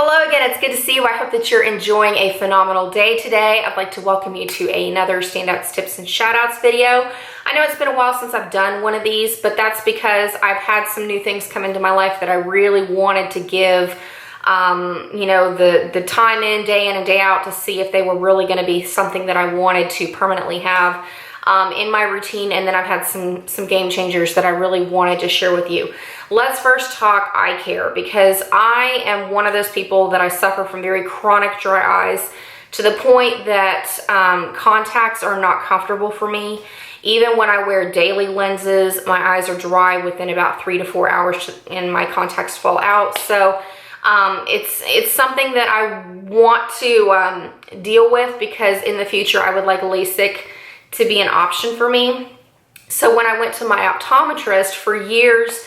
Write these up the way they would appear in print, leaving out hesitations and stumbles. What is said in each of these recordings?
Hello again, it's good to see you. I hope that you're enjoying a phenomenal day today. I'd like to welcome you to another Standouts Tips and Shoutouts video. I know it's been a while since I've done one of these, but that's because I've had some new things come into my life that I really wanted to give the time in and day out to see if they were really going to be something that I wanted to permanently have in my routine. And then I've had some game changers that I really wanted to share with you. Let's first talk eye care, because I am one of those people that I suffer from very chronic dry eyes to the point that contacts are not comfortable for me. Even when I wear daily lenses, my eyes are dry within about 3 to 4 hours and my contacts fall out. So it's something that I want to deal with, because in the future I would like LASIK to be an option for me. So when I went to my optometrist for years,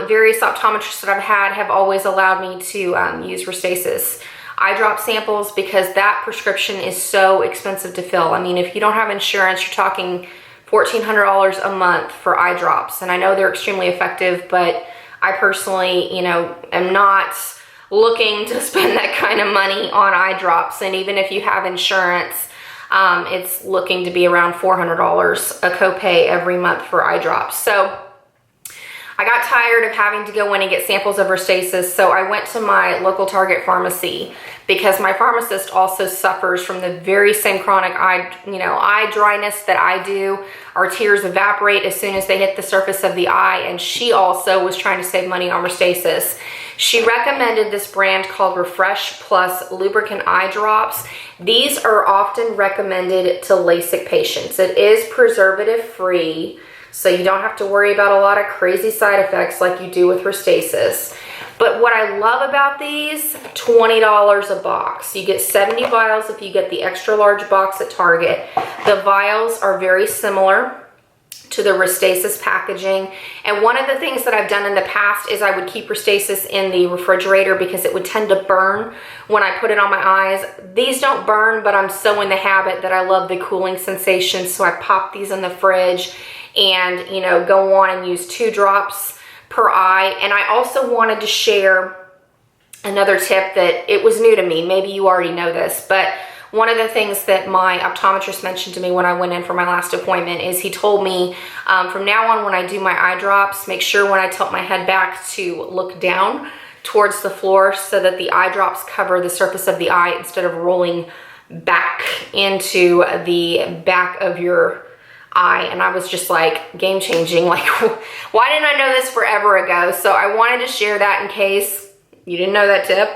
various optometrists that I've had have always allowed me to use Restasis eye drop samples, because that prescription is so expensive to fill. I mean, if you don't have insurance, you're talking $1,400 a month for eye drops. And I know they're extremely effective, but I personally, am not looking to spend that kind of money on eye drops. And even if you have insurance, it's looking to be around $400 a copay every month for eye drops. So I got tired of having to go in and get samples of Restasis, so I went to my local Target pharmacy, because my pharmacist also suffers from the very same chronic eye dryness that I do. Our tears evaporate as soon as they hit the surface of the eye, and she also was trying to save money on Restasis. She recommended this brand called Refresh Plus Lubricant Eye Drops. These are often recommended to LASIK patients. It is preservative free, so you don't have to worry about a lot of crazy side effects like you do with Restasis. But what I love about these, $20 a box. You get 70 vials if you get the extra large box at Target. The vials are very similar to the Restasis packaging. And one of the things that I've done in the past is I would keep Restasis in the refrigerator, because it would tend to burn when I put it on my eyes. These don't burn, but I'm so in the habit that I love the cooling sensation. So I pop these in the fridge and, go on and use 2 drops per eye. And I also wanted to share another tip that it was new to me. Maybe you already know this, but one of the things that my optometrist mentioned to me when I went in for my last appointment is he told me from now on, when I do my eye drops, make sure when I tilt my head back to look down towards the floor, so that the eye drops cover the surface of the eye instead of rolling back into the back of your eye. And I was just like, game changing. Like, why didn't I know this forever ago? So I wanted to share that in case you didn't know that tip.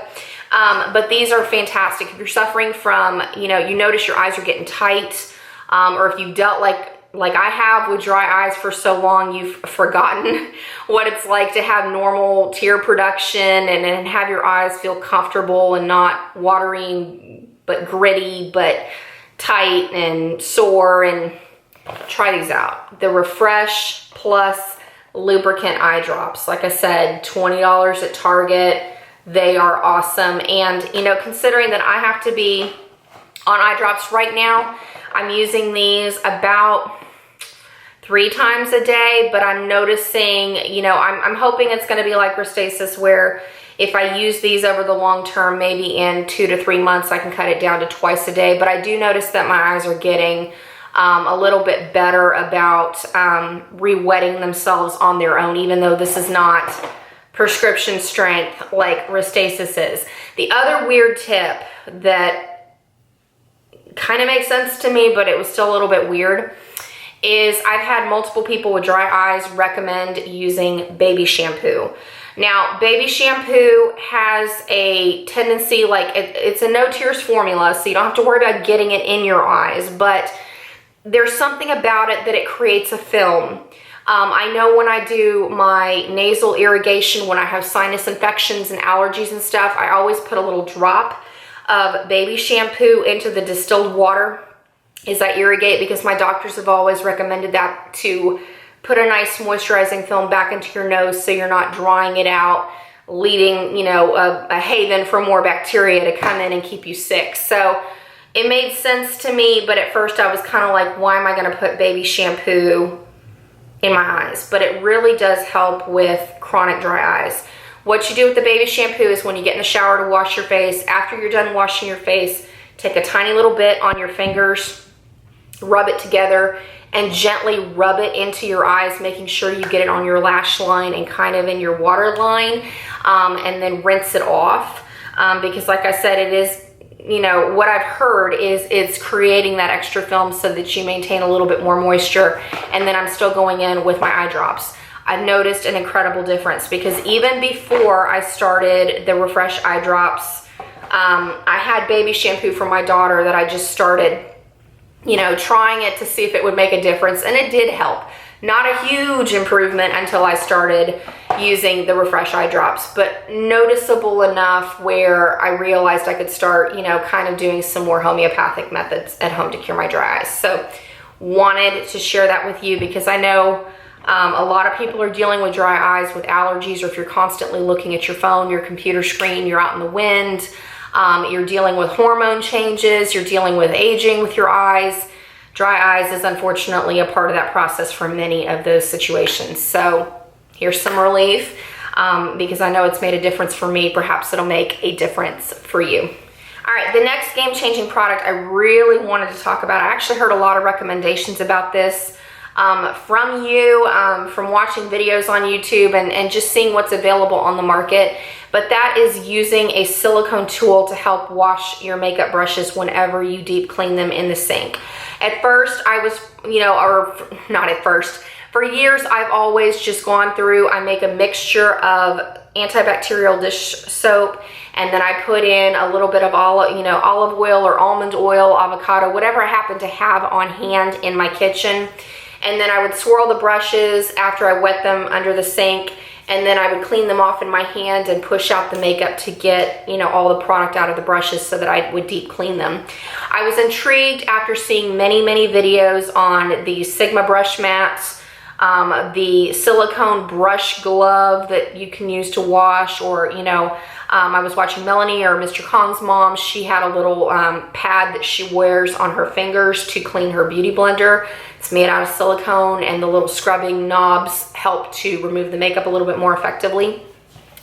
But these are fantastic. If you're suffering from, you notice your eyes are getting tight, or if you've dealt like I have with dry eyes for so long, you've forgotten what it's like to have normal tear production and have your eyes feel comfortable and not watery, but gritty, but tight and sore. And try these out. The Refresh Plus Lubricant Eye Drops. Like I said, $20 at Target. They are awesome. And, considering that I have to be on eye drops right now, I'm using these about 3 times a day, but I'm noticing, I'm hoping it's going to be like Restasis, where if I use these over the long term, maybe in 2 to 3 months, I can cut it down to twice a day. But I do notice that my eyes are getting a little bit better about re-wetting themselves on their own, even though this is not prescription strength like Restasis is. The other weird tip that kind of makes sense to me, but it was still a little bit weird, is I've had multiple people with dry eyes recommend using baby shampoo. Now, baby shampoo has a tendency, like it's a no tears formula, so you don't have to worry about getting it in your eyes, but there's something about it that it creates a film. I know when I do my nasal irrigation, when I have sinus infections and allergies and stuff, I always put a little drop of baby shampoo into the distilled water as I irrigate, because my doctors have always recommended that to put a nice moisturizing film back into your nose, so you're not drying it out, leading, a haven for more bacteria to come in and keep you sick. So it made sense to me, but at first I was kind of like, why am I going to put baby shampoo in my eyes? But it really does help with chronic dry eyes. What you do with the baby shampoo is when you get in the shower to wash your face, after you're done washing your face, take a tiny little bit on your fingers, rub it together, and gently rub it into your eyes, making sure you get it on your lash line and kind of in your water line, and then rinse it off. Because like I said, it is, you know, what I've heard is it's creating that extra film so that you maintain a little bit more moisture. And then I'm still going in with my eye drops. I've noticed an incredible difference because even before I started the Refresh eye drops, I had baby shampoo for my daughter that I just started, you know, trying it to see if it would make a difference, and it did help. Not a huge improvement until I started using the Refresh eye drops, but noticeable enough where I realized I could start, you know, kind of doing some more homeopathic methods at home to cure my dry eyes. So wanted to share that with you because I know a lot of people are dealing with dry eyes with allergies, or if you're constantly looking at your phone, your computer screen, you're out in the wind, you're dealing with hormone changes, you're dealing with aging with your eyes. Dry eyes is unfortunately a part of that process for many of those situations. So here's some relief because I know it's made a difference for me. Perhaps it'll make a difference for you. All right, the next game-changing product I really wanted to talk about. I actually heard a lot of recommendations about this from you, from watching videos on YouTube and just seeing what's available on the market. But that is using a silicone tool to help wash your makeup brushes whenever you deep clean them in the sink. At first, I was, you know, or not at first, for years I've always just gone through, I make a mixture of antibacterial dish soap, and then I put in a little bit of olive oil or almond oil, avocado, whatever I happen to have on hand in my kitchen. And then I would swirl the brushes after I wet them under the sink, and then I would clean them off in my hand and push out the makeup to get, you know, all the product out of the brushes so that I would deep clean them. I was intrigued after seeing many videos on the Sigma brush mats, the silicone brush glove that you can use to wash, or, you know, I was watching Melanie or Mr. Kong's mom. She had a little pad that she wears on her fingers to clean her beauty blender. It's made out of silicone, and the little scrubbing knobs help to remove the makeup a little bit more effectively.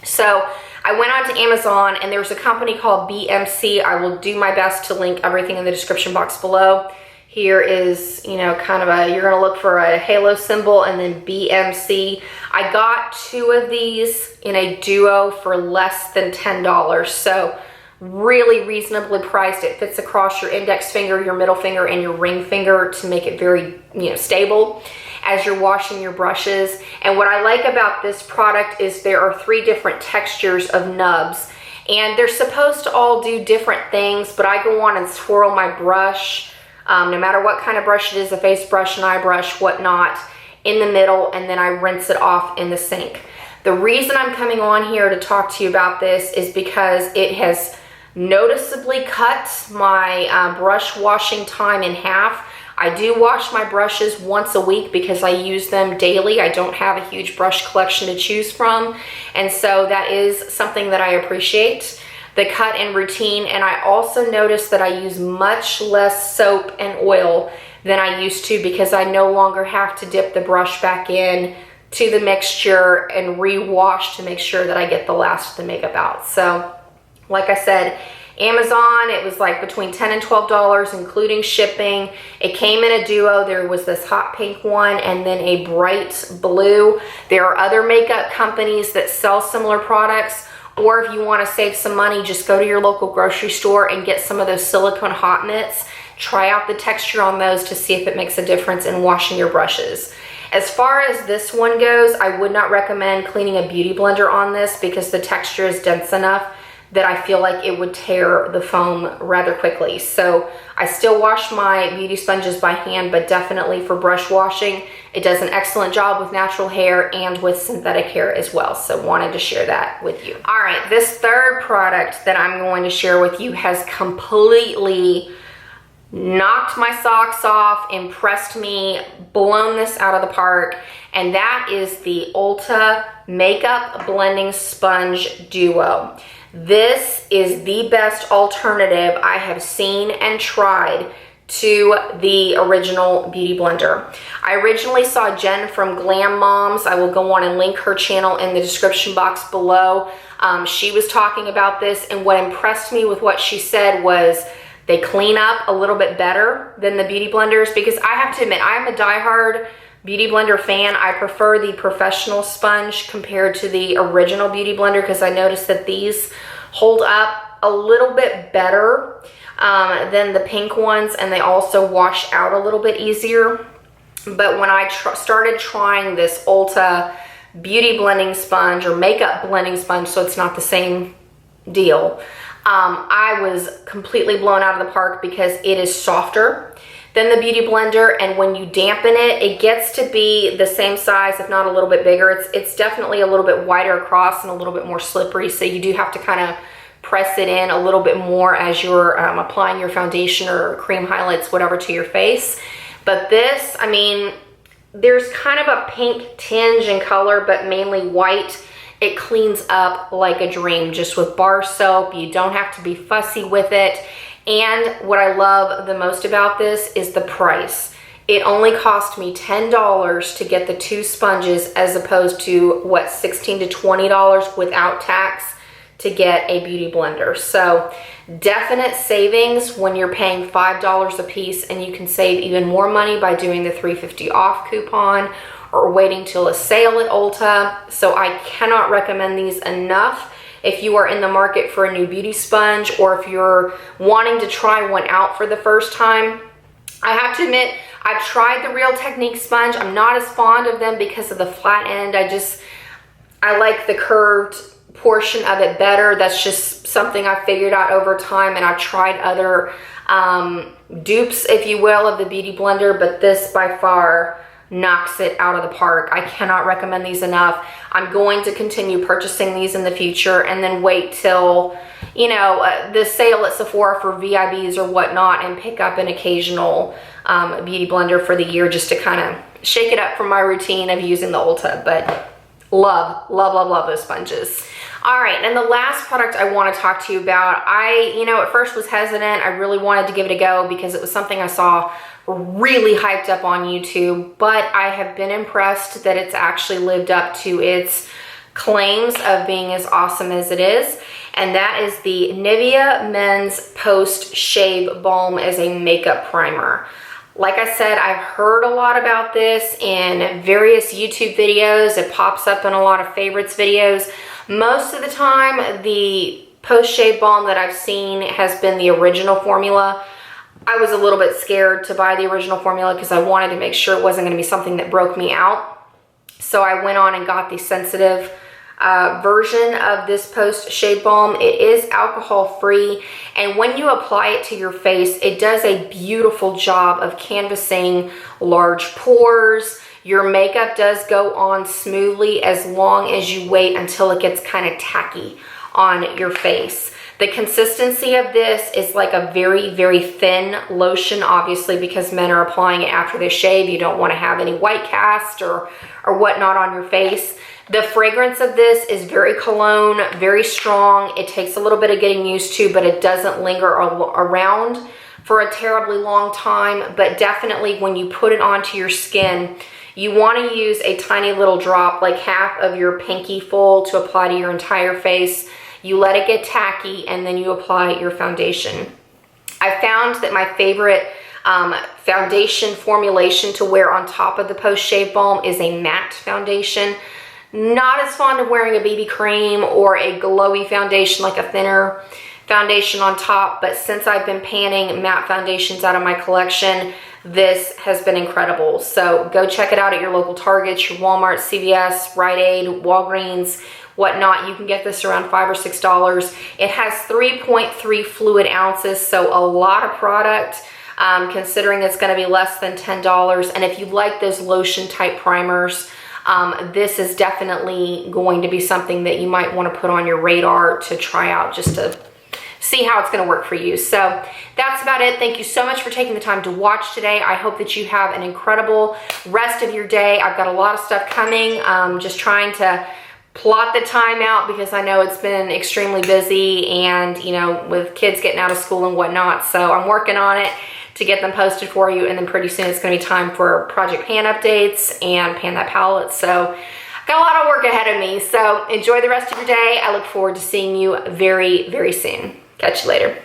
So I went on to Amazon, and there's a company called BMC. I will do my best to link everything in the description box below. Here is, you know, kind of a, you're gonna look for a halo symbol and then BMC. I got 2 of these in a duo for less than $10. So really reasonably priced. It fits across your index finger, your middle finger, and your ring finger to make it very, you know, stable as you're washing your brushes. And what I like about this product is there are 3 different textures of nubs, and they're supposed to all do different things, but I go on and swirl my brush, no matter what kind of brush it is, a face brush, an eye brush, whatnot, in the middle, and then I rinse it off in the sink. The reason I'm coming on here to talk to you about this is because it has noticeably cut my brush washing time in half. I do wash my brushes once a week because I use them daily. I don't have a huge brush collection to choose from, and so that is something that I appreciate, the cut and routine. And I also noticed that I use much less soap and oil than I used to because I no longer have to dip the brush back in to the mixture and rewash to make sure that I get the last of the makeup out. So like I said, Amazon, it was like between $10 and $12, including shipping. It came in a duo. There was this hot pink one and then a bright blue. There are other makeup companies that sell similar products, or if you want to save some money, just go to your local grocery store and get some of those silicone hot mitts. Try out the texture on those to see if it makes a difference in washing your brushes. As far as this one goes, I would not recommend cleaning a beauty blender on this because the texture is dense enough that I feel like it would tear the foam rather quickly. So I still wash my beauty sponges by hand, but definitely for brush washing, it does an excellent job with natural hair and with synthetic hair as well. So wanted to share that with you. All right, this third product that I'm going to share with you has completely knocked my socks off, impressed me, blown this out of the park, and that is the Ulta Makeup Blending Sponge Duo. This is the best alternative I have seen and tried to the original Beauty Blender. I originally saw Jen from Glam Moms. I will go on and link her channel in the description box below. She was talking about this, and what impressed me with what she said was they clean up a little bit better than the Beauty Blenders, because I have to admit, I'm a diehard Beauty Blender fan. I prefer the professional sponge compared to the original Beauty Blender, because I noticed that these hold up a little bit better than the pink ones, and they also wash out a little bit easier. But when I started trying this Ulta beauty blending sponge, or makeup blending sponge, so it's not the same deal, I was completely blown out of the park, because it is softer than the Beauty Blender, and when you dampen it, it gets to be the same size, if not a little bit bigger. It's definitely a little bit wider across and a little bit more slippery, so you do have to kind of press it in a little bit more as you're applying your foundation or cream highlights, whatever, to your face. But this, I mean, there's kind of a pink tinge in color, but mainly white. It cleans up like a dream, just with bar soap. You don't have to be fussy with it. And what I love the most about this is the price. It only cost me $10 to get the 2 sponges, as opposed to, what, $16 to $20 without tax to get a Beauty Blender. So definite savings when you're paying $5 a piece, and you can save even more money by doing the $3.50 off coupon or waiting till a sale at Ulta. So I cannot recommend these enough if you are in the market for a new beauty sponge, or if you're wanting to try one out for the first time. I have to admit, I've tried the Real Technique sponge. I'm not as fond of them because of the flat end. I like the curved portion of it better. That's just something I figured out over time, and I've tried other dupes, if you will, of the Beauty Blender, but this by far knocks it out of the park. I cannot recommend these enough. I'm going to continue purchasing these in the future, and then wait till, you know, the sale at Sephora for VIBs or whatnot, and pick up an occasional Beauty Blender for the year, just to kind of shake it up from my routine of using the Ulta. But love, love, love, love those sponges. All right, and the last product I want to talk to you about, at first was hesitant. I really wanted to give it a go because it was something I saw really hyped up on YouTube, but I have been impressed that it's actually lived up to its claims of being as awesome as it is, and that is the Nivea Men's Post Shave Balm as a makeup primer. Like I said, I've heard a lot about this in various YouTube videos. It pops up in a lot of favorites videos. Most of the time, the post-shave balm that I've seen has been the original formula. I was a little bit scared to buy the original formula because I wanted to make sure it wasn't going to be something that broke me out. So I went on and got the sensitive version of this post-shave balm. It is alcohol-free, and when you apply it to your face, it does a beautiful job of canvassing large pores. Your makeup does go on smoothly as long as you wait until it gets kind of tacky on your face. The consistency of this is like a very, very thin lotion, obviously, because men are applying it after they shave. You don't want to have any white cast or whatnot on your face. The fragrance of this is very cologne, very strong. It takes a little bit of getting used to, but it doesn't linger around for a terribly long time. But definitely when you put it onto your skin, you want to use a tiny little drop, like half of your pinky full, to apply to your entire face. You let it get tacky, and then you apply your foundation. I found that my favorite foundation formulation to wear on top of the post-shave balm is a matte foundation. Not as fond of wearing a BB cream or a glowy foundation, like a thinner foundation on top, but since I've been panning matte foundations out of my collection, this has been incredible. So go check it out at your local Target, your Walmart, CVS, Rite Aid, Walgreens, whatnot. You can get this around $5 or $6. It has 3.3 fluid ounces, so a lot of product, considering it's going to be less than $10. And if you like those lotion type primers, this is definitely going to be something that you might want to put on your radar to try out, just to see how it's going to work for you. So that's about it. Thank you so much for taking the time to watch today. I hope that you have an incredible rest of your day. I've got a lot of stuff coming. Just trying to plot the time out because I know it's been extremely busy, and with kids getting out of school and whatnot. So I'm working on it to get them posted for you. And then pretty soon it's gonna be time for project pan updates and pan that palette. So got a lot of work ahead of me. So enjoy the rest of your day. I look forward to seeing you very, very soon. Catch you later.